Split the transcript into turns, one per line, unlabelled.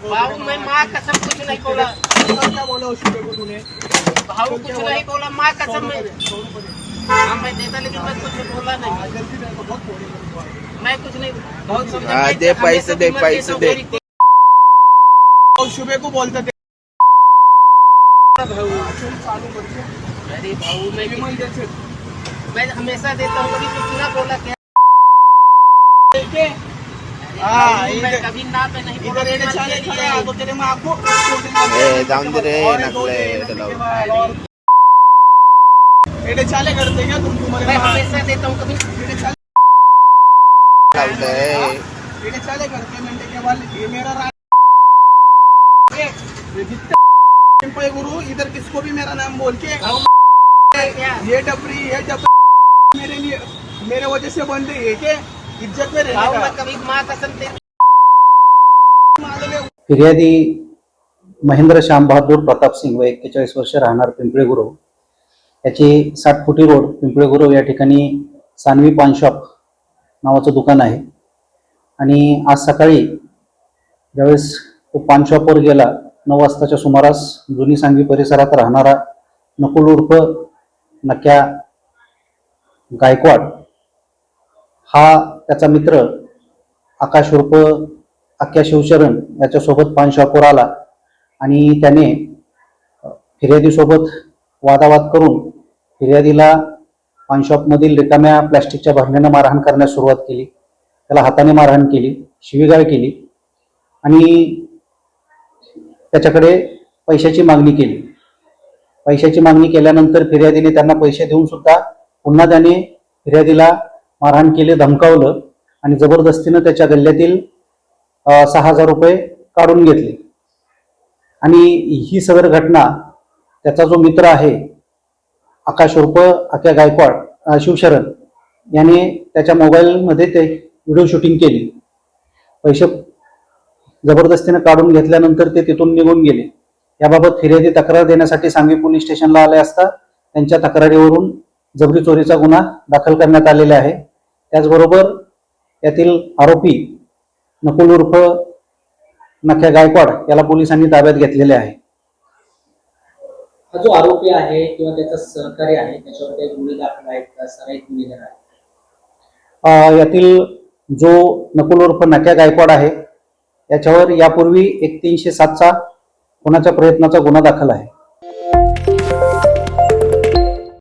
भाऊ मैं माँ कसम कुछ नहीं बोला।
क्या बोला उस शुबे को तूने?
भाऊ कुछ नहीं बोला, माँ कसम में। हाँ मैं देता, लेकिन मैं कुछ बोला नहीं। मैं कुछ नहीं बहुत समझा।
दे पैसे दे, पैसे दे।
उस शुबे को बोलते थे
भाऊ। अरे भाऊ मैं हमेशा देता हूँ, कभी कुछ ना बोला क्या? मैं कभी ना पे नहीं बोला।
तो तेरे में आपको
जाऊन दे रे नकले
एडे चाले करते क्या तुम?
मैं हमेशा देता हूँ, कभी
एडे चाले करते मंडे के वाले। ये मेरा गुरु इधर किसको भी मेरा नाम बोल के ये डबरी मेरे लिए मेरे वजह से बंद है क्या? इज्जत में रहने का।
कभी माँ कसम दे।
फिर्यादी महेंद्र श्याम बहादूर प्रताप सिंग व 41 वर्ष राहणार पिंपळे गुरव याची 60 फुटी रोड पिंपळे गुरव या ठिकाणी सानवी पान शॉप नावाचं दुकान आहे। आणि आज सकाळी ज्यावेळेस तो पान शॉपवर गेला 9 वाजताच्या सुमारास जुनी सांगवी परिसरात राहणारा नकुल उर्फ नक्या गायकवाड हा त्याचा मित्र आकाश उर्फ आक्या शिवशरण याच्यासोबत पान शॉपवर आला आणि त्याने फिर्यादीसोबत वादावाद करून फिर्यादीला पान शॉपमधील रिकाम्या प्लॅस्टिकच्या भरण्यानं मारहाण करण्यास सुरुवात केली। त्याला हाताने मारहाण केली, शिवीगाळ केली आणि त्याच्याकडे पैशाची मागणी केली। पैशाची मागणी केल्यानंतर फिर्यादीने त्यांना पैसे देऊन सुद्धा पुन्हा त्याने फिर्यादीला मारहाण केले, धमकावलं आणि जबरदस्तीने त्याच्या गल्ल्यातील 6,000 रुपये काढून घेतले। आणि ही सदर घटना त्याचा जो मित्र आहे आकाश उर्फ आक्या गायकवाड शिवशरण याने त्याच्या मोबाईलमध्ये ते व्हिडिओ शूटिंग केली। पैसे जबरदस्तीने काढून घेतल्यानंतर ते तिथून निघून गेले। याबाबत फिर्यादी तक्रार देण्यासाठी सांगवी पोलीस स्टेशनला आले असता त्यांच्या तक्रारीवरून जबरी चोरीचा गुन्हा दाखल करण्यात आलेला आहे। त्याचबरोबर यातील आरोपी नकुल उर्फ नक्या गायकवाड याला पोलिसांनी ताब्यात घेतलेले आहे।
हा जो आरोपी आहे किंवा त्याचा सहकारी आहे त्याच्यावर काही गुन्हे दाखल आहेत का? सराईत गुन्हेगार आहे?
यातील जो नकुल उर्फ नक्या गायकवाड आहे याच्यावर यापूर्वी 1 307 चा खुनाच्या प्रयत्नाचा गुन्हा दाखल आहे।